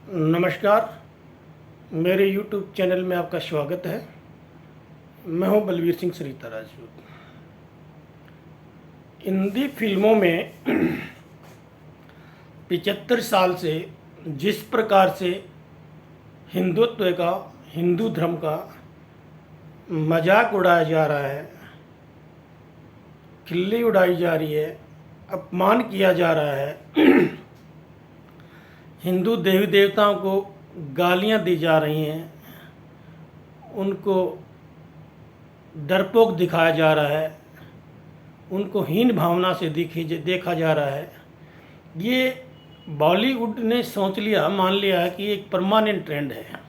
नमस्कार। मेरे YouTube channel में आपका स्वागत है। मैं हूं बलवीर सिंह सरिता राजपूत। हिंदी फिल्मों में 75 साल से जिस प्रकार से हिंदुत्व का, हिंदू धर्म का मजाक उड़ाया जा रहा है, खिल्ली उड़ाई जा रही है, अपमान किया जा रहा है, हिंदू देवी देवताओं को गालियां दी जा रही हैं, उनको डरपोक दिखाया जा रहा है, उनको हीन भावना से देखा जा रहा है। ये बॉलीवुड ने सोच लिया, मान लिया है कि एक परमानेंट ट्रेंड है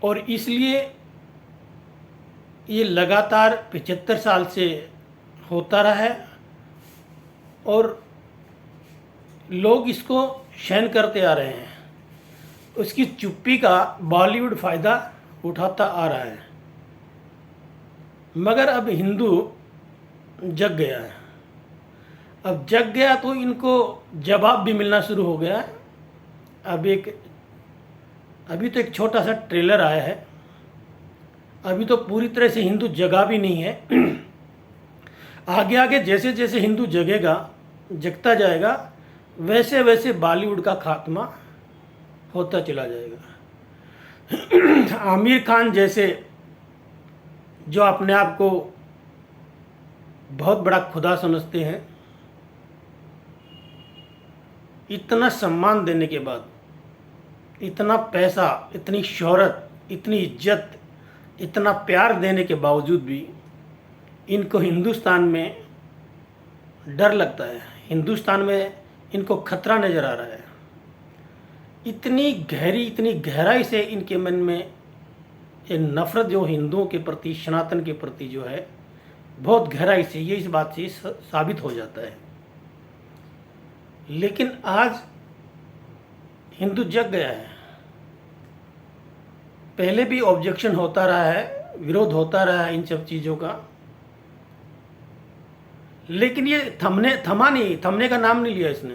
और इसलिए ये लगातार 75 साल से होता रहा है और लोग इसको सहन करते आ रहे हैं। उसकी चुप्पी का बॉलीवुड फ़ायदा उठाता आ रहा है, मगर अब हिंदू जग गया है। अब जग गया तो इनको जवाब भी मिलना शुरू हो गया है। अभी तो एक छोटा सा ट्रेलर आया है, अभी तो पूरी तरह से हिंदू जगा भी नहीं है। आगे आगे जैसे जैसे हिंदू जगता जाएगा वैसे वैसे बॉलीवुड का खात्मा होता चला जाएगा। आमिर खान जैसे, जो अपने आप को बहुत बड़ा खुदा समझते हैं, इतना सम्मान देने के बाद, इतना पैसा, इतनी शोहरत, इतनी इज्जत, इतना प्यार देने के बावजूद भी इनको हिंदुस्तान में डर लगता है, हिंदुस्तान में इनको खतरा नज़र आ रहा है। इतनी गहराई से इनके मन में ये नफ़रत जो हिंदुओं के प्रति, सनातन के प्रति जो है, बहुत गहराई से, ये इस बात से साबित हो जाता है। लेकिन आज हिंदू जग गया है। पहले भी ऑब्जेक्शन होता रहा है, विरोध होता रहा है इन सब चीज़ों का, लेकिन ये थमने का नाम नहीं लिया इसने।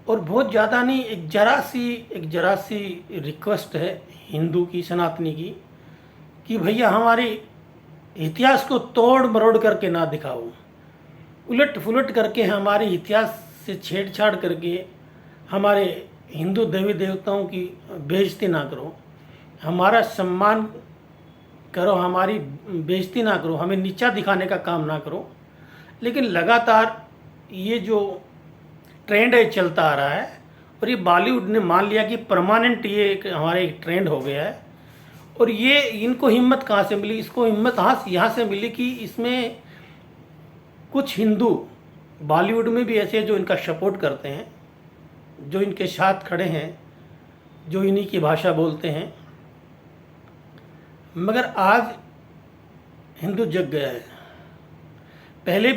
और बहुत ज़्यादा नहीं, एक जरा सी रिक्वेस्ट है हिंदू की, सनातनी की, कि भैया हमारे इतिहास को तोड़ मरोड़ करके ना दिखाओ, उलट फुलट करके हमारे इतिहास से छेड़छाड़ करके हमारे हिंदू देवी देवताओं की बेइज्जती ना करो, हमारा सम्मान करो, हमारी बेइज्जती ना करो, हमें नीचा दिखाने का काम ना करो। लेकिन लगातार ये जो ट्रेंड है चलता आ रहा है और ये बॉलीवुड ने मान लिया कि परमानेंट ये एक हमारे एक ट्रेंड हो गया है। और ये इनको हिम्मत कहाँ से मिली? इसको हिम्मत यहाँ से मिली कि इसमें कुछ हिंदू बॉलीवुड में भी ऐसे जो इनका सपोर्ट करते हैं, जो इनके साथ खड़े हैं, जो इन्हीं की भाषा बोलते हैं। मगर आज हिंदू जग गया है। पहले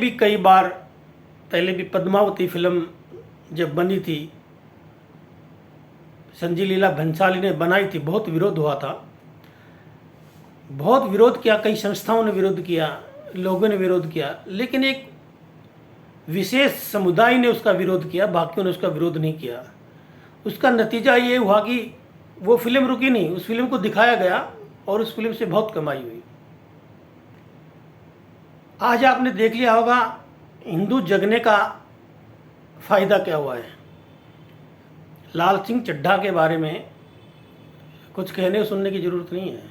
भी पद्मावती फिल्म जब बनी थी, संजय लीला भंसाली ने बनाई थी, बहुत विरोध हुआ था, बहुत विरोध किया, कई संस्थाओं ने विरोध किया, लोगों ने विरोध किया, लेकिन एक विशेष समुदाय ने उसका विरोध किया, बाकियों ने उसका विरोध नहीं किया। उसका नतीजा ये हुआ कि वो फिल्म रुकी नहीं, उस फिल्म को दिखाया गया और उस फिल्म से बहुत कमाई हुई। आज आपने देख लिया होगा हिंदू जगने का फ़ायदा क्या हुआ है। लाल सिंह चड्ढा के बारे में कुछ कहने सुनने की ज़रूरत नहीं है।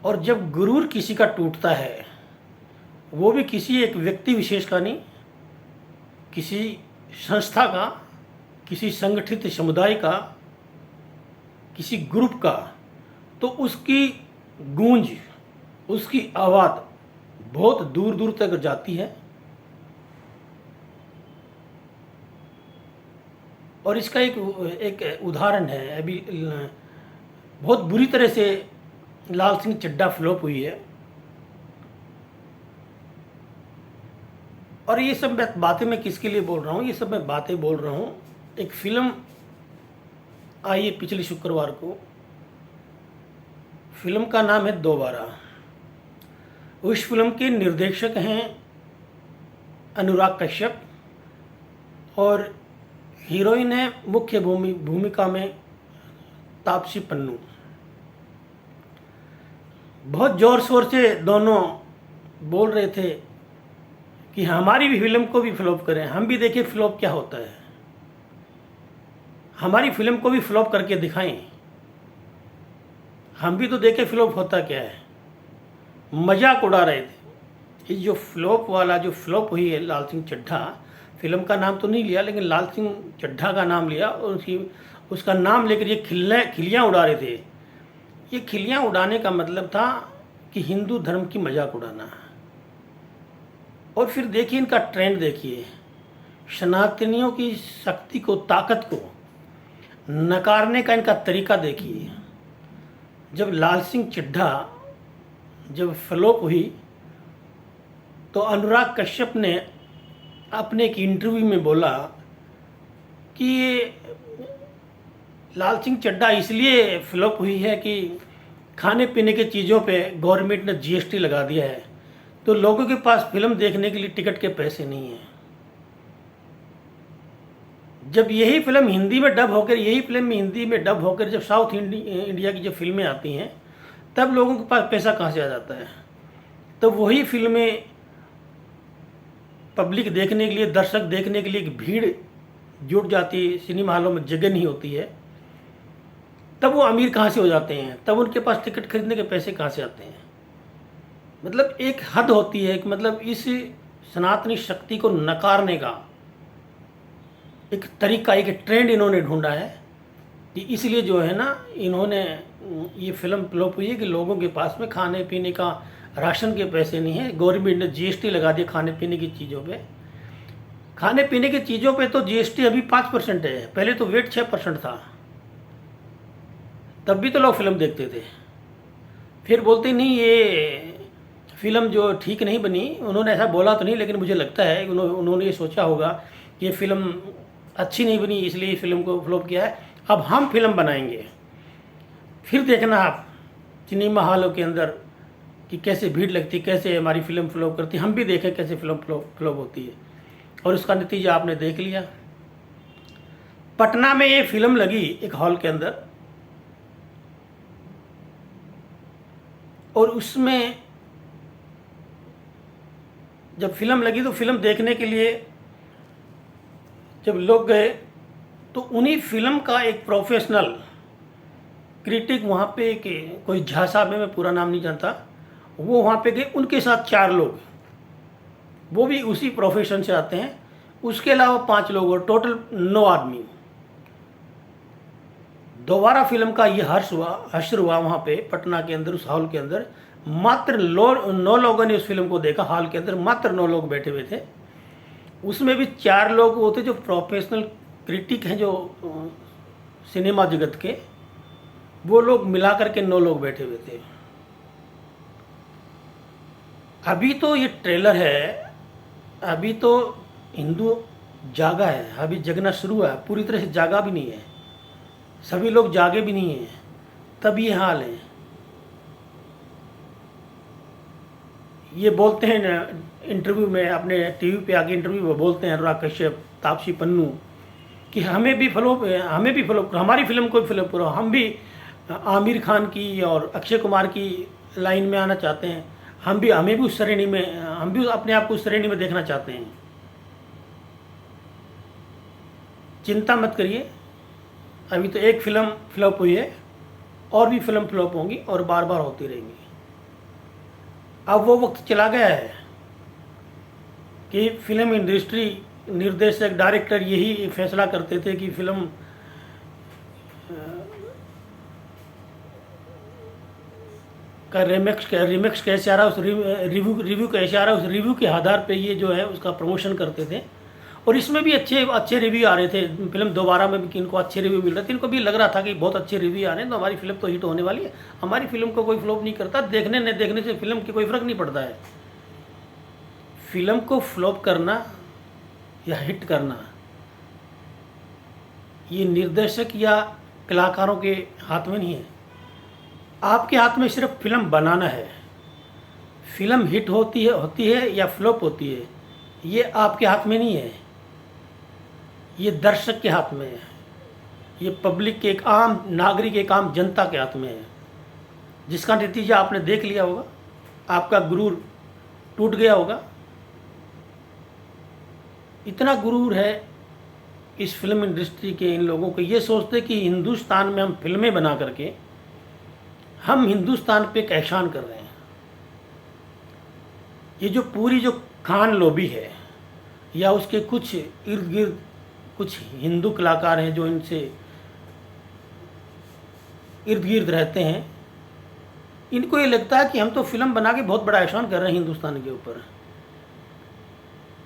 और जब गुरूर किसी का टूटता है, वो भी किसी एक व्यक्ति विशेष का नहीं, किसी संस्था का, किसी संगठित समुदाय का, किसी ग्रुप का, तो उसकी गूंज, उसकी आवाज़ बहुत दूर दूर तक जाती है। और इसका एक उदाहरण है, अभी बहुत बुरी तरह से लाल सिंह चड्ढा फ्लॉप हुई है। और ये सब बातें मैं किसके लिए बोल रहा हूँ? ये सब मैं बातें बोल रहा हूँ, एक फिल्म आई है पिछले शुक्रवार को, फिल्म का नाम है दोबारा। उस फिल्म के निर्देशक हैं अनुराग कश्यप और हीरोइन है मुख्य भूमिका में तापसी पन्नू। बहुत ज़ोर शोर से दोनों बोल रहे थे कि हमारी भी फिल्म को भी फ्लॉप करें, हम भी देखें फ्लॉप क्या होता है, हमारी फिल्म को भी फ्लॉप करके दिखाएं, हम भी तो देखें फ्लॉप होता क्या है। मजाक उड़ा रहे थे। ये जो फ्लॉप वाला जो फ्लॉप हुई है लाल सिंह चड्ढा, फिल्म का नाम तो नहीं लिया लेकिन लाल सिंह चड्ढा का नाम लिया और उसका नाम लेकर ये खिल्लियाँ उड़ा रहे थे। ये खिल्लियाँ उड़ाने का मतलब था कि हिंदू धर्म की मजाक उड़ाना। और फिर देखिए इनका ट्रेंड, देखिए सनातनियों की शक्ति को, ताकत को नकारने का इनका तरीका देखिए। जब लाल सिंह चड्ढा जब फ्लॉप हुई तो अनुराग कश्यप ने अपने एक इंटरव्यू में बोला कि ये लाल सिंह चड्ढा इसलिए फ्लॉप हुई है कि खाने पीने की चीज़ों पे गवर्नमेंट ने जीएसटी लगा दिया है, तो लोगों के पास फिल्म देखने के लिए टिकट के पैसे नहीं हैं। जब यही फिल्म हिंदी में डब होकर जब साउथ इंडिया की जब फिल्में आती हैं तब लोगों के पास पैसा कहाँ से आ जाता है। तो वही फिल्में पब्लिक देखने के लिए, दर्शक देखने के लिए एक भीड़ जुट जाती है, सिनेमा हॉलों में जगह नहीं होती है, तब वो अमीर कहाँ से हो जाते हैं, तब उनके पास टिकट खरीदने के पैसे कहाँ से आते हैं। मतलब एक हद होती है कि मतलब इस सनातनी शक्ति को नकारने का एक तरीका, एक ट्रेंड इन्होंने ढूंढा है कि इसलिए जो है ना इन्होंने ये फिल्म फ्लॉप हुई है कि लोगों के पास में खाने पीने का, राशन के पैसे नहीं है। गवर्नमेंट ने जीएसटी लगा दिया खाने पीने की चीज़ों पे। खाने पीने की चीज़ों पे तो जीएसटी अभी 5% है, पहले तो वेट 6% था, तब भी तो लोग फिल्म देखते थे। फिर बोलते नहीं ये फिल्म जो ठीक नहीं बनी, उन्होंने ऐसा बोला तो नहीं लेकिन मुझे लगता है उन्होंने ये सोचा होगा कि ये फिल्म अच्छी नहीं बनी इसलिए फिल्म को फ्लॉप किया है, अब हम फिल्म बनाएंगे, फिर देखना आप सिनेमा हॉलों के अंदर कि कैसे भीड़ लगती, कैसे हमारी फिल्म फ्लॉप करती, हम भी देखें कैसे फिल्म फ्लॉप होती है। और उसका नतीजा आपने देख लिया। पटना में ये फिल्म लगी एक हॉल के अंदर, और उसमें जब फिल्म लगी तो फिल्म देखने के लिए जब लोग गए तो उन्हीं फिल्म का एक प्रोफेशनल क्रिटिक वहाँ पे, कोई झा साहब है, मैं पूरा नाम नहीं जानता, वो वहाँ पे गए, उनके साथ 4 लोग, वो भी उसी प्रोफेशन से आते हैं, उसके अलावा 5 लोग और टोटल 9 आदमी। दोबारा फिल्म का ये हश्र हुआ वहाँ पे पटना के अंदर, उस हॉल के अंदर। मात्र 9 लोगों ने उस फिल्म को देखा, हॉल के अंदर मात्र 9 लोग बैठे हुए थे। उसमें भी 4 लोग वो थे जो प्रोफेशनल क्रिटिक हैं, जो सिनेमा जगत के, वो लोग मिला करके 9 लोग बैठे हुए थे। अभी तो ये ट्रेलर है, अभी तो हिंदू जागा है, अभी जगना शुरू हुआ है, पूरी तरह से जागा भी नहीं है, सभी लोग जागे भी नहीं हैं, तब ये हाल है। ये बोलते हैं ना इंटरव्यू में, अपने टीवी पे आके इंटरव्यू में बोलते हैं अनुराग कश्यप, तापसी पन्नू, कि हमें भी फ्लॉप, हमारी फिल्म को भी फ्लॉप करो, हम भी आमिर खान की और अक्षय कुमार की लाइन में आना चाहते हैं, हमें भी उस श्रेणी में, हम भी अपने आप को उस श्रेणी में देखना चाहते हैं। चिंता मत करिए, अभी तो एक फिल्म फ्लॉप हुई है, और भी फिल्म फ्लॉप होंगी और बार बार होती रहेंगी। अब वो वक्त चला गया है कि फिल्म इंडस्ट्री, निर्देशक, डायरेक्टर यही फैसला करते थे कि फिल्म का रिमिक्स कैसे आ रहा है, उस रिव्यू कैसे आ रहा है, उस रिव्यू के आधार पे ये जो है उसका प्रमोशन करते थे। और इसमें भी अच्छे रिव्यू आ रहे थे, फिल्म दोबारा में भी इनको अच्छे रिव्यू मिल रहे थे, इनको भी लग रहा था कि बहुत अच्छे रिव्यू आ रहे हैं तो हमारी फिल्म तो हिट होने वाली है, हमारी फिल्म को कोई फ्लॉप नहीं करता, देखने न देखने से फिल्म की कोई फ़र्क नहीं पड़ता है। फिल्म को फ्लॉप करना या हिट करना ये निर्देशक या कलाकारों के हाथ में नहीं है, आपके हाथ में सिर्फ फिल्म बनाना है। फिल्म हिट होती है या फ्लॉप होती है, ये आपके हाथ में नहीं है। ये दर्शक के हाथ में है, ये पब्लिक के, एक आम नागरिक, एक आम जनता के हाथ में है, जिसका नतीजा आपने देख लिया होगा। आपका गुरूर टूट गया होगा। इतना गुरूर है इस फिल्म इंडस्ट्री के, इन लोगों को, ये सोचते कि हिंदुस्तान में हम फिल्में बना करके हम हिंदुस्तान पे एक एहसान कर रहे हैं। ये जो पूरी जो खान लॉबी है या उसके कुछ इर्द गिर्द कुछ हिंदू कलाकार हैं जो इनसे इर्द गिर्द रहते हैं, इनको ये लगता है कि हम तो फिल्म बना के बहुत बड़ा एहसान कर रहे हैं हिंदुस्तान के ऊपर,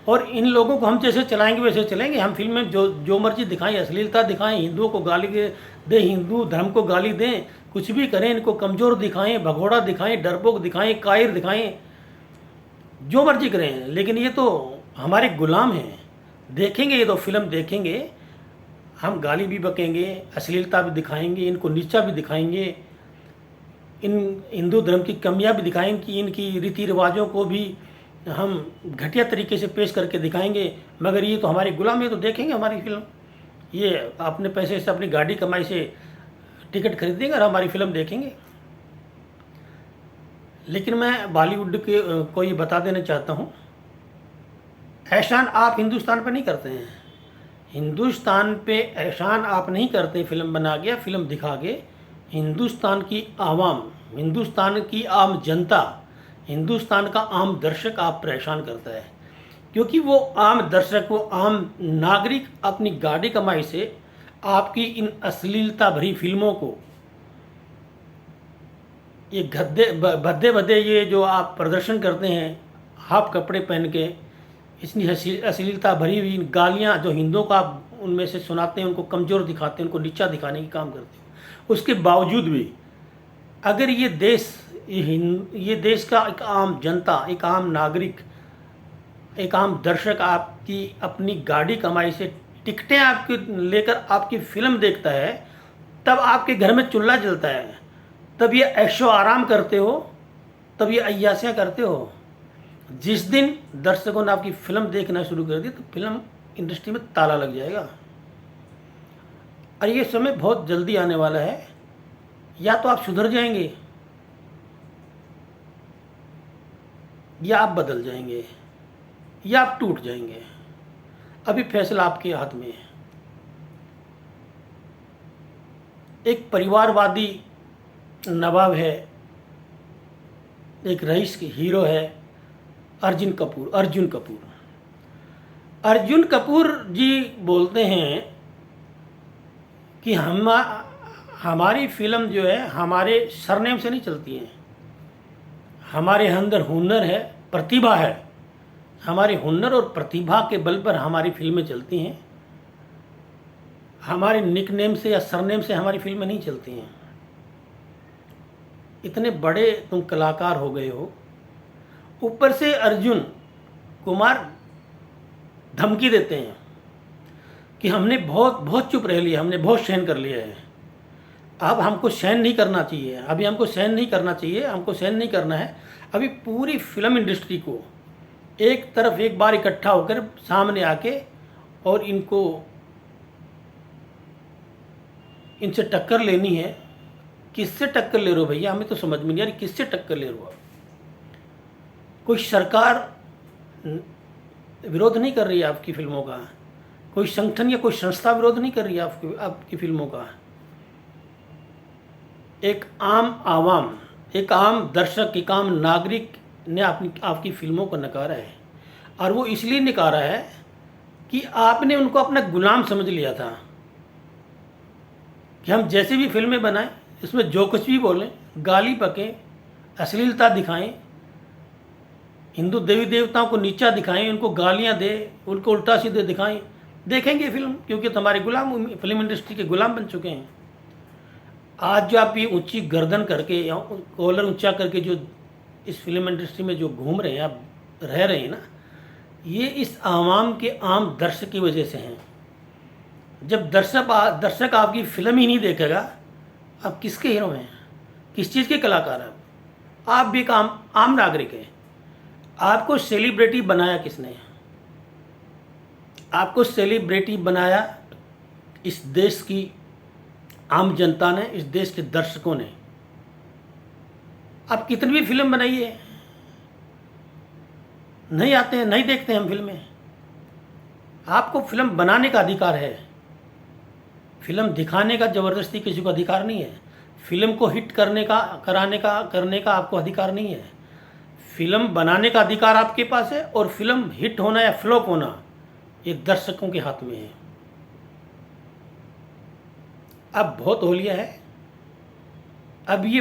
और इन लोगों को हम जैसे चलाएंगे वैसे चलेंगे। हम फिल्म में जो मर्जी दिखाएं, अश्लीलता दिखाएं, हिंदुओं को गाली दें, हिंदू धर्म को गाली दें, कुछ भी करें, इनको कमज़ोर दिखाएं, भगोड़ा दिखाएं, डरपोक दिखाएं, कायर दिखाएं, जो मर्जी करें, लेकिन ये तो हमारे गुलाम हैं। देखेंगे, ये तो फिल्म देखेंगे, हम गाली भी बकेंगे, अश्लीलता भी दिखाएंगे, इनको नीचा भी दिखाएंगे, इन हिंदू धर्म की कमियां भी दिखाएंगे, कि इनकी रीति रिवाजों को भी हम घटिया तरीके से पेश करके दिखाएंगे। मगर ये तो हमारे गुलाम है, तो देखेंगे हमारी फिल्म। ये अपने पैसे से, अपनी गाड़ी कमाई से टिकट खरीदेंगे और हमारी फिल्म देखेंगे। लेकिन मैं बॉलीवुड के को ये बता देना चाहता हूँ, एहसान आप हिंदुस्तान पर नहीं करते हैं। हिंदुस्तान पे एहसान आप नहीं करते फिल्म बना के या फिल्म दिखा के। हिंदुस्तान की आवाम, हिंदुस्तान की आम जनता, हिंदुस्तान का आम दर्शक आप पर एहसान करता है, क्योंकि वो आम दर्शक, वो आम नागरिक अपनी गाड़ी कमाई से आपकी इन अश्लीलता भरी फिल्मों को, ये भद्दे भद्दे ये जो आप प्रदर्शन करते हैं हाफ कपड़े पहन के, इतनी अश्लीलता भरी हुई गालियाँ जो हिंदुओं को आप उनमें से सुनाते हैं, उनको कमज़ोर दिखाते हैं, उनको नीचा दिखाने की काम करते हैं। उसके बावजूद भी अगर ये देश का एक आम जनता, एक आम नागरिक, एक आम दर्शक आपकी अपनी गाड़ी कमाई से टिकटें आपके लेकर आपकी फिल्म देखता है, तब आपके घर में चूल्हा जलता है, तब ये ऐशो आराम करते हो, तब ये अय्यासियाँ करते हो। जिस दिन दर्शकों ने आपकी फिल्म देखना शुरू कर दी, तो फिल्म इंडस्ट्री में ताला लग जाएगा। और ये समय बहुत जल्दी आने वाला है। या तो आप सुधर जाएंगे या आप बदल जाएंगे या आप टूट जाएंगे। अभी फैसला आपके हाथ में है। एक परिवारवादी नवाब है, एक रईस के हीरो है अर्जुन कपूर जी बोलते हैं कि हमारी फिल्म जो है हमारे सरनेम से नहीं चलती है, हमारे अंदर हुनर है, प्रतिभा है, हमारे हुनर और प्रतिभा के बल पर हमारी फिल्में चलती हैं। हमारे निकनेम से या सरनेम से हमारी फिल्में नहीं चलती हैं। इतने बड़े तुम कलाकार हो गए हो, ऊपर से अर्जुन कुमार धमकी देते हैं कि हमने बहुत चुप रह लिया, हमने बहुत सहन कर लिया है, अब हमको सहन नहीं करना चाहिए, अभी हमको सहन नहीं करना चाहिए, हमको सहन नहीं करना है। अभी पूरी फिल्म इंडस्ट्री को एक तरफ एक बार इकट्ठा होकर सामने आके और इनसे टक्कर लेनी है। किससे टक्कर ले रहे हो भैया, हमें तो समझ में नहीं आ रही किससे टक्कर ले रहे हो। कोई सरकार विरोध नहीं कर रही है आपकी फिल्मों का, कोई संगठन या कोई संस्था विरोध नहीं कर रही है आपकी फिल्मों का। एक आम आवाम, एक आम दर्शक, एक आम नागरिक ने आपकी फिल्मों को नकारा है। और वो इसलिए नकारा है कि आपने उनको अपना गुलाम समझ लिया था कि हम जैसे भी फिल्में बनाएं, इसमें जो कुछ भी बोलें, गाली बकें, अश्लीलता दिखाएं, हिंदू देवी देवताओं को नीचा दिखाएं, उनको गालियां दें, उनको उल्टा सीधे दिखाएं, देखेंगे फिल्म, क्योंकि तुम्हारे गुलाम फिल्म इंडस्ट्री के गुलाम बन चुके हैं। आज जो आप ये ऊंची गर्दन करके या कॉलर ऊंचा करके जो इस फिल्म इंडस्ट्री में जो घूम रहे हैं, आप रह रहे हैं ना, ये इस आवाम के आम दर्शक की वजह से हैं। जब दर्शक आपकी फिल्म ही नहीं देखेगा, आप किसके हीरो हैं, किस चीज़ के कलाकार हैं? आप भी एक आम नागरिक हैं। आपको सेलिब्रिटी बनाया किसने? आपको सेलिब्रिटी बनाया इस देश की आम जनता ने, इस देश के दर्शकों ने। आप कितनी भी फिल्म बनाइए, नहीं आते हैं, नहीं देखते हैं हम फिल्में। आपको फिल्म बनाने का अधिकार है, फिल्म दिखाने का ज़बरदस्ती किसी को अधिकार नहीं है। फिल्म को हिट करने का, करने का आपको अधिकार नहीं है। फिल्म बनाने का अधिकार आपके पास है, और फिल्म हिट होना या फ्लॉप होना ये दर्शकों के हाथ में है। अब बहुत हो लिया है। अब ये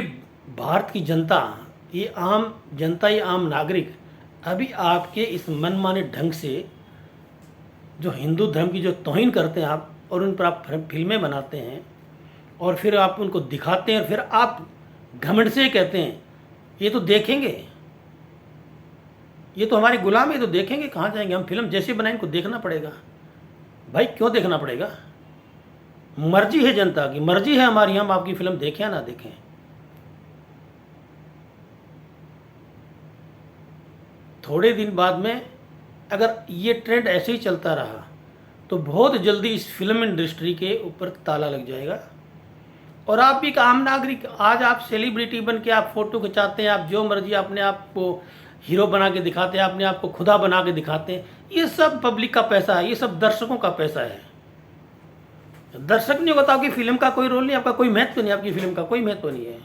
भारत की जनता, ये आम जनता, ये आम नागरिक अभी आपके इस मनमाने ढंग से जो हिंदू धर्म की जो तौहीन करते हैं आप, और उन पर आप फिल्में बनाते हैं और फिर आप उनको दिखाते हैं, और फिर आप घमंड से कहते हैं ये तो देखेंगे, ये तो हमारे गुलाम है, तो देखेंगे। कहाँ जाएंगे हम? फिल्म जैसे बनाएं इनको देखना पड़ेगा। भाई क्यों देखना पड़ेगा? मर्जी है जनता की, मर्जी है हमारी, हम आपकी फिल्म देखें या ना देखें। थोड़े दिन बाद में अगर ये ट्रेंड ऐसे ही चलता रहा तो बहुत जल्दी इस फिल्म इंडस्ट्री के ऊपर ताला लग जाएगा। और आप भी एक आम नागरिक, आज आप सेलिब्रिटी बन के आप फोटो खिंचाते हैं, आप जो मर्जी अपने आप को हीरो बना के दिखाते हैं, अपने आप को खुदा बना के दिखाते हैं। ये सब पब्लिक का पैसा है, ये सब दर्शकों का पैसा है। दर्शक नहीं होता, आपकी फिल्म का कोई रोल नहीं, आपका कोई महत्व नहीं, आपकी फिल्म का कोई महत्व नहीं है।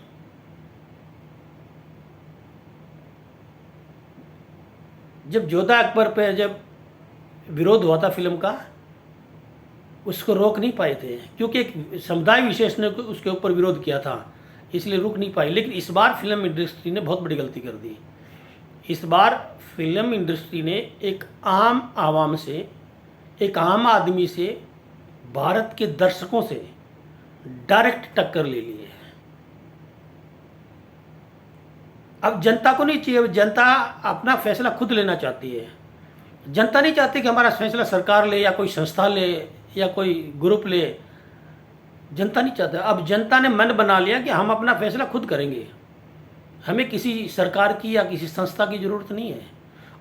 जब जोधा अकबर पे जब विरोध हुआ था फिल्म का, उसको रोक नहीं पाए थे, क्योंकि एक समुदाय विशेष ने उसके ऊपर विरोध किया था, इसलिए रुक नहीं पाई। लेकिन इस बार फिल्म इंडस्ट्री ने बहुत बड़ी गलती कर दी। इस बार फिल्म इंडस्ट्री ने एक आम आवाम से, एक आम आदमी से, भारत के दर्शकों से डायरेक्ट टक्कर ले ली है। अब जनता को नहीं चाहिए, जनता अपना फैसला खुद लेना चाहती है। जनता नहीं चाहती कि हमारा फैसला सरकार ले या कोई संस्था ले या कोई ग्रुप ले। जनता नहीं चाहता। अब जनता ने मन बना लिया कि हम अपना फैसला खुद करेंगे, हमें किसी सरकार की या किसी संस्था की ज़रूरत नहीं है।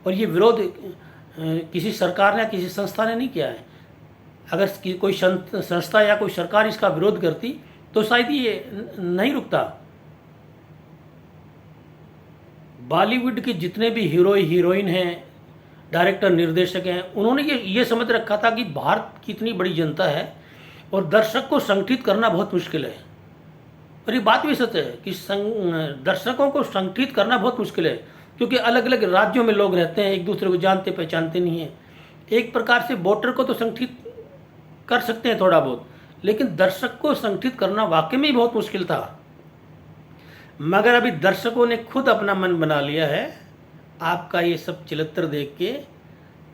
और ये विरोध किसी सरकार ने या किसी संस्था ने नहीं किया है। अगर कोई संस्था या कोई सरकार इसका विरोध करती तो शायद ये नहीं रुकता। बॉलीवुड के जितने भी हीरो हीरोइन हैं, डायरेक्टर निर्देशक हैं, उन्होंने ये समझ रखा था कि भारत की इतनी बड़ी जनता है और दर्शक को संगठित करना बहुत मुश्किल है। और ये बात भी सच है कि दर्शकों को संगठित करना बहुत मुश्किल है, क्योंकि अलग अलग राज्यों में लोग रहते हैं, एक दूसरे को जानते पहचानते नहीं हैं। एक प्रकार से वोटर को तो संगठित कर सकते हैं थोड़ा बहुत, लेकिन दर्शक को संगठित करना वाकई में बहुत मुश्किल था। मगर अभी दर्शकों ने खुद अपना मन बना लिया है आपका ये सब चरित्र देख के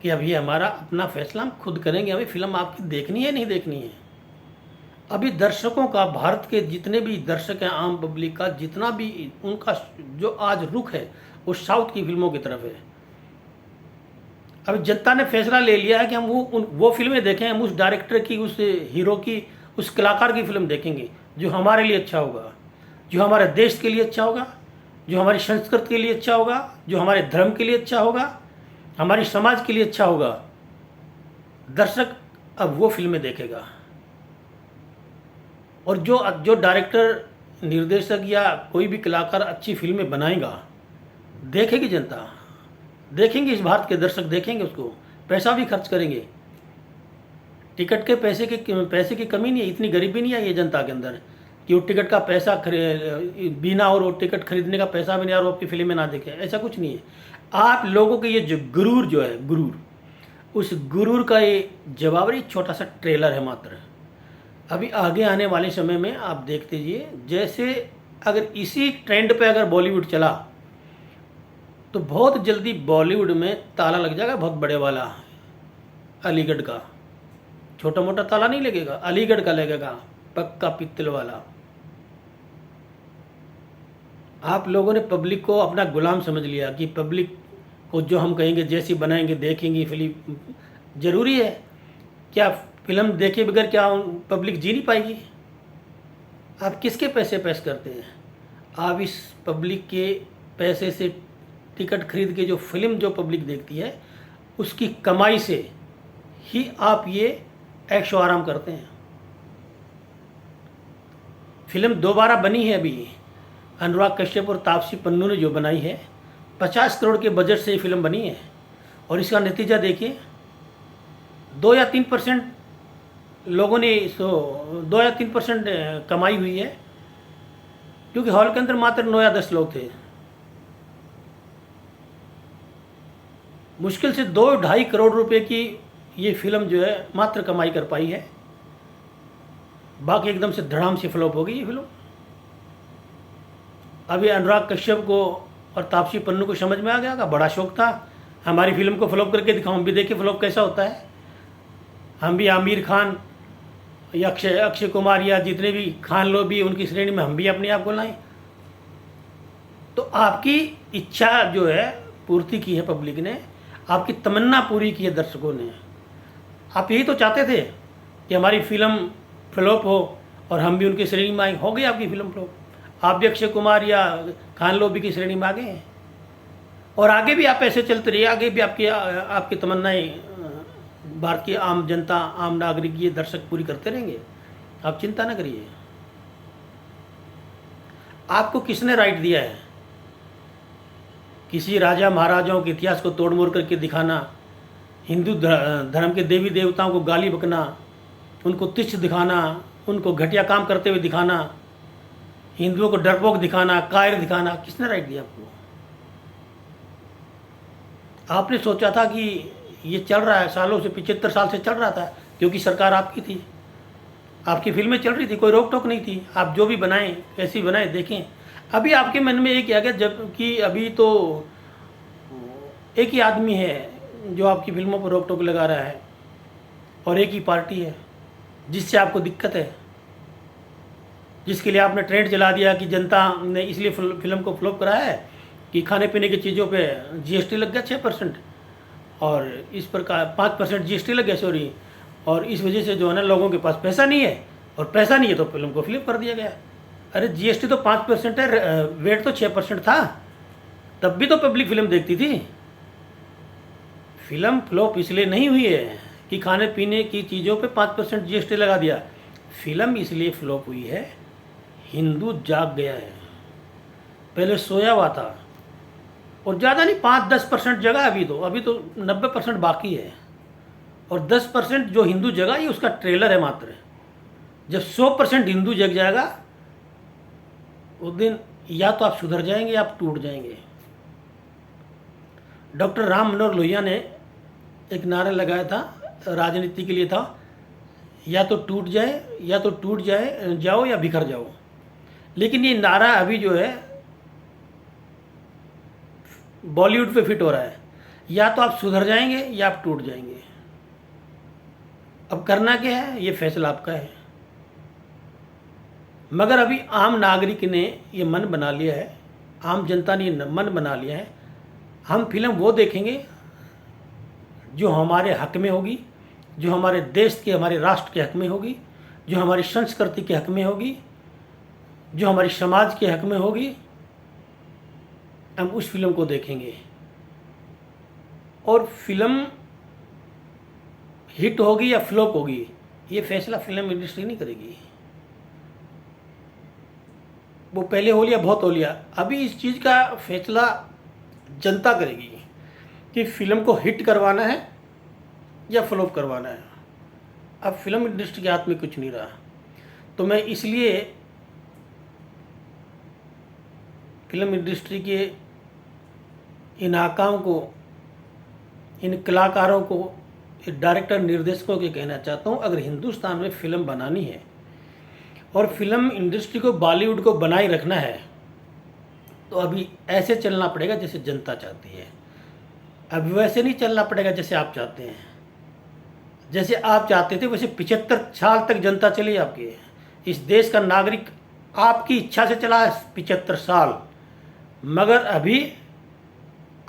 कि अभी हमारा अपना फैसला हम खुद करेंगे, हमें फिल्म आपकी देखनी है नहीं देखनी है। अभी दर्शकों का, भारत के जितने भी दर्शक हैं, आम पब्लिक का जितना भी, उनका जो आज रुख है वो साउथ की फिल्मों की तरफ है। अभी जनता ने फैसला ले लिया है कि हम वो फिल्में देखें, हम उस डायरेक्टर की, उस हीरो की, उस कलाकार की फिल्म देखेंगे जो हमारे लिए अच्छा होगा, जो हमारे देश के लिए अच्छा होगा, जो हमारी संस्कृति के लिए अच्छा होगा, जो हमारे धर्म के लिए अच्छा होगा, हमारी समाज के लिए अच्छा होगा। दर्शक अब वो फिल्में देखेगा। और जो डायरेक्टर, निर्देशक या कोई भी कलाकार अच्छी फिल्में बनाएगा, देखेगी जनता, देखेंगे इस भारत के दर्शक, देखेंगे उसको, पैसा भी खर्च करेंगे। टिकट के पैसे की कमी नहीं है, इतनी गरीबी नहीं है ये जनता के अंदर कि वो टिकट का पैसा बिना और वो टिकट खरीदने का पैसा भी नहीं और वो आपकी फिल्म में ना देखे, ऐसा कुछ नहीं है। आप लोगों के ये जो गुरूर जो है, गुरूर, उस गुरूर का ये जवाब एक छोटा सा ट्रेलर है मात्र। अभी आगे आने वाले समय में आप देखते जाइए, जैसे अगर इसी ट्रेंड पे अगर बॉलीवुड चला तो बहुत जल्दी बॉलीवुड में ताला लग जाएगा, बहुत बड़े वाला। अलीगढ़ का छोटा मोटा ताला नहीं लगेगा, अलीगढ़ का लगेगा, पक्का पित्तल वाला। आप लोगों ने पब्लिक को अपना गुलाम समझ लिया कि पब्लिक को जो हम कहेंगे जैसी बनाएंगे, देखेंगे फिल्म। जरूरी है क्या फिल्म देखे बगैर क्या पब्लिक जी नहीं पाएगी? आप किसके पैसे पेश करते हैं? आप इस पब्लिक के पैसे से टिकट खरीद के जो फिल्म जो पब्लिक देखती है, उसकी कमाई से ही आप ये ऐशो आराम करते हैं। फिल्म दोबारा बनी है अभी, अनुराग कश्यप और तापसी पन्नू ने जो बनाई है, 50 करोड़ के बजट से ये फिल्म बनी है। और इसका नतीजा देखिए, 2 या 3% लोगों ने 2 या 3% कमाई हुई है, क्योंकि हॉल के अंदर मात्र 9 या 10 लोग थे। मुश्किल से 2-2.5 करोड़ रुपए की ये फिल्म जो है मात्र कमाई कर पाई है, बाकी एकदम से धड़ाम से फ्लॉप हो गई ये फिल्म। अभी अनुराग कश्यप को और तापसी पन्नू को समझ में आ गया, का बड़ा शौक था हमारी फिल्म को फ्लॉप करके दिखाओ, हम भी देखें फ्लॉप कैसा होता है। हम भी आमिर खान या अक्षय कुमार या जितने भी खान लोग भी उनकी श्रेणी में हम भी अपने आप को लाएं। तो आपकी इच्छा जो है पूर्ति की है पब्लिक ने, आपकी तमन्ना पूरी की है दर्शकों ने। आप यही तो चाहते थे कि हमारी फिल्म फ्लॉप हो और हम भी उनकी श्रेणी में आए, हो गई आपकी फिल्म फ्लॉप। आप भी अक्षय कुमार या खान लोबी की श्रेणी में आ गए हैं, और आगे भी आप ऐसे चलते रहिए, आगे भी आपकी तमन्नाएं भारत की आम जनता, आम नागरिक, ये दर्शक पूरी करते रहेंगे, आप चिंता न करिए। आपको किसने राइट दिया है किसी राजा महाराजाओं के इतिहास को तोड़ मोड़ करके दिखाना, हिंदू धर्म के देवी देवताओं को गाली बकना, उनको तुच्छ दिखाना, उनको घटिया काम करते हुए दिखाना, हिंदुओं को डरपोक दिखाना, कायर दिखाना? किसने राइट दिया आपको? आपने सोचा था कि ये चल रहा है, सालों से 75 साल से चल रहा था, क्योंकि सरकार आपकी थी, आपकी फिल्में चल रही थी, कोई रोक टोक नहीं थी, आप जो भी बनाएं कैसी बनाएं देखें। अभी आपके मन में एक आ गया, जबकि अभी तो एक ही आदमी है जो आपकी फिल्मों पर रोक टोक लगा रहा है, और एक ही पार्टी है जिससे आपको दिक्कत है, जिसके लिए आपने ट्रेंड चला दिया कि जनता ने इसलिए फिल्म को फ्लॉप कराया है कि खाने पीने की चीज़ों पे जीएसटी लग गया 6%, और इस प्रकार 5% जीएसटी लग गया, सॉरी, और इस वजह से जो है ना लोगों के पास पैसा नहीं है, और पैसा नहीं है तो फिल्म को फ्लिप कर दिया गया। अरे जीएसटी तो 5% है, वेट तो 6% था, तब भी तो पब्लिक फिल्म देखती थी। फिल्म फ्लॉप इसलिए नहीं हुई है कि खाने पीने की चीज़ों पे 5% जीएसटी लगा दिया, फिल्म इसलिए फ्लॉप हुई है हिंदू जाग गया है, पहले सोया हुआ था, और ज़्यादा नहीं 5-10% जगह, अभी तो 90% बाकी है, और 10% जो हिंदू जगह ये उसका ट्रेलर है मात्र। जब 100% हिंदू जग जाएगा उस दिन या तो आप सुधर जाएंगे या आप टूट जाएंगे। डॉक्टर राम मनोहर लोहिया ने एक नारा लगाया था, राजनीति के लिए था, या तो टूट जाओ या बिखर जाओ। लेकिन ये नारा अभी जो है बॉलीवुड पे फिट हो रहा है, या तो आप सुधर जाएंगे या आप टूट जाएंगे। अब करना क्या है, ये फैसला आपका है। मगर अभी आम नागरिक ने ये मन बना लिया है, आम जनता ने ये मन बना लिया है, हम फिल्म वो देखेंगे जो हमारे हक में होगी, जो हमारे देश के, हमारे राष्ट्र के हक में होगी, जो हमारी संस्कृति के हक में होगी, जो हमारी समाज के हक में होगी, हम उस फिल्म को देखेंगे। और फिल्म हिट होगी या फ्लॉप होगी, ये फैसला फिल्म इंडस्ट्री नहीं करेगी। वो पहले हो लिया, बहुत हो लिया, अभी इस चीज़ का फैसला जनता करेगी कि फिल्म को हिट करवाना है या फ्लॉप करवाना है। अब फिल्म इंडस्ट्री के हाथ में कुछ नहीं रहा। तो मैं इसलिए फिल्म इंडस्ट्री के इन आकाओं को, इन कलाकारों को, डायरेक्टर निर्देशकों के कहना चाहता हूँ, अगर हिंदुस्तान में फिल्म बनानी है और फिल्म इंडस्ट्री को, बॉलीवुड को बनाए रखना है, तो अभी ऐसे चलना पड़ेगा जैसे जनता चाहती है। अब वैसे नहीं चलना पड़ेगा जैसे आप चाहते हैं। जैसे आप चाहते थे वैसे 75 साल तक जनता चली आपकी। इस देश का नागरिक आपकी इच्छा से चला है 75 साल, मगर अभी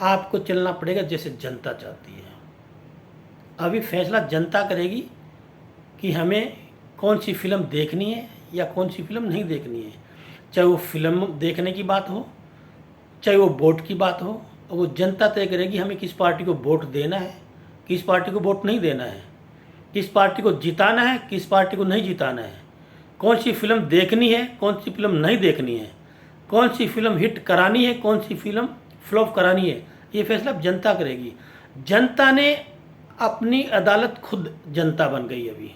आपको चलना पड़ेगा जैसे जनता चाहती है। अभी फैसला जनता करेगी कि हमें कौन सी फिल्म देखनी है या कौन सी फिल्म नहीं देखनी है। चाहे वो फिल्म देखने की बात हो, चाहे वो वोट की बात हो, और वो जनता तय करेगी हमें किस पार्टी को वोट देना है, किस पार्टी को वोट नहीं देना है। किस पार्टी को जिताना है, किस पार्टी को नहीं जिताना है, कौन सी फिल्म देखनी है, कौन सी फिल्म नहीं देखनी है, कौन सी फिल्म हिट करानी है, कौन सी फिल्म फ्लॉप करानी है, ये फैसला अब जनता करेगी। जनता ने अपनी अदालत खुद जनता बन गई अभी।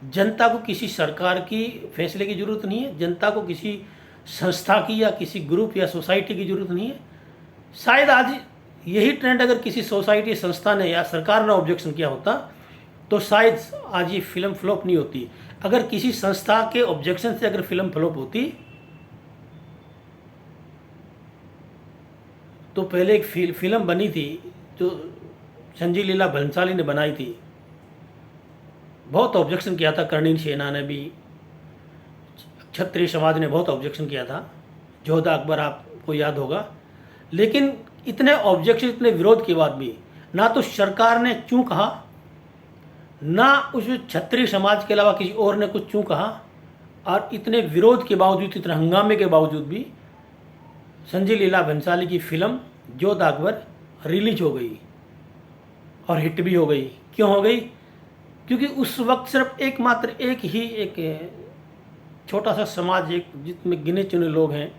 जनता को किसी सरकार की फैसले की ज़रूरत नहीं है, जनता को किसी संस्था की या किसी ग्रुप या सोसाइटी की ज़रूरत नहीं है। शायद आज यही ट्रेंड अगर किसी सोसाइटी, संस्था ने या सरकार ने ऑब्जेक्शन किया होता तो शायद आज ये फिल्म फ्लॉप नहीं होती। अगर किसी संस्था के ऑब्जेक्शन से अगर फिल्म फ्लॉप होती तो पहले एक फिल्म बनी थी जो संजय लीला भंसाली ने बनाई थी, बहुत ऑब्जेक्शन किया था, कर्णिन सेना ने भी, क्षत्रिय समाज ने बहुत ऑब्जेक्शन किया था, जोधा अकबर आपको याद होगा। लेकिन इतने ऑब्जेक्शन, इतने विरोध के बाद भी ना तो सरकार ने क्यों कहा, ना उस क्षत्रिय समाज के अलावा किसी और ने कुछ क्यों कहा, और इतने विरोध के बावजूद, इतने हंगामे के बावजूद भी संजय लीला भंसाली की फिल्म जोधा अकबर रिलीज हो गई और हिट भी हो गई। क्यों हो गई? क्योंकि उस वक्त सिर्फ एकमात्र एक छोटा सा समाज, एक जिसमें गिने चुने लोग हैं,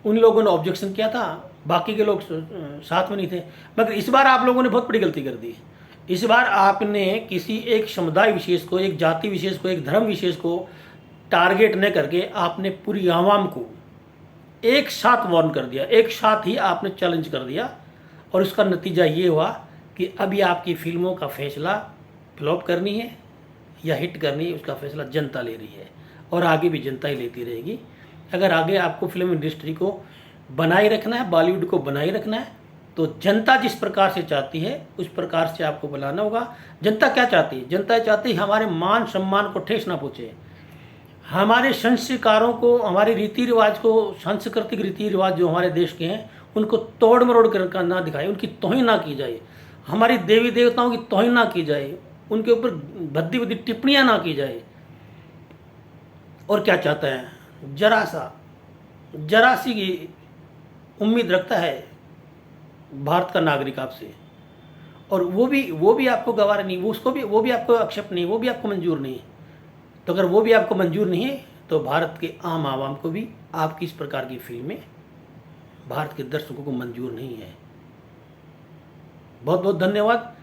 उन लोगों ने ऑब्जेक्शन किया था, बाकी के लोग साथ में नहीं थे। मगर इस बार आप लोगों ने बहुत बड़ी गलती कर दी। इस बार आपने किसी एक समुदाय विशेष को, एक जाति विशेष को, एक धर्म विशेष को टारगेट न करके आपने पूरी आवाम को एक साथ वार्न कर दिया, एक साथ ही आपने चैलेंज कर दिया। और उसका नतीजा ये हुआ कि अभी आपकी फिल्मों का फैसला फ्लॉप करनी है या हिट करनी है, उसका फैसला जनता ले रही है और आगे भी जनता ही लेती रहेगी। अगर आगे आपको फिल्म इंडस्ट्री को बनाए रखना है, बॉलीवुड को बनाए रखना है, तो जनता जिस प्रकार से चाहती है उस प्रकार से आपको बनाना होगा। जनता क्या चाहती है? जनता चाहती है हमारे मान सम्मान को ठेस ना पहुँचे, हमारे संस्कारों को, हमारे रीति रिवाज को, सांस्कृतिक रीति रिवाज जो हमारे देश के हैं उनको तोड़ मरोड़ कर ना दिखाए, उनकी तौहीन ना की जाए, हमारी देवी देवताओं की तौहीन ना की जाए, उनके ऊपर भद्दी भद्दी टिप्पणियाँ ना की जाए। और क्या चाहता है? जरा सी की उम्मीद रखता है भारत का नागरिक आपसे, और वो भी आपको गवारा नहीं, वो भी आपको एक्सेप्ट नहीं, वो भी आपको मंजूर नहीं। तो अगर वो भी आपको मंजूर नहीं है तो भारत के आम आवाम को भी आपकी इस प्रकार की फिल्में भारत के दर्शकों को मंजूर नहीं है। बहुत बहुत धन्यवाद।